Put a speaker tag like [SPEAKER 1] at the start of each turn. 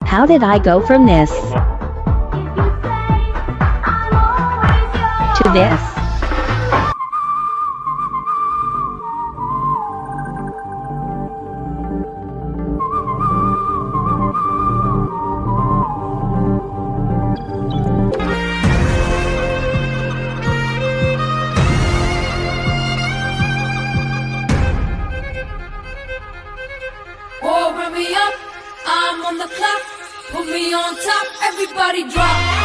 [SPEAKER 1] How did I go from this to this?
[SPEAKER 2] Oh, bring me up, I'm on the clock. Put me on top, everybody drop.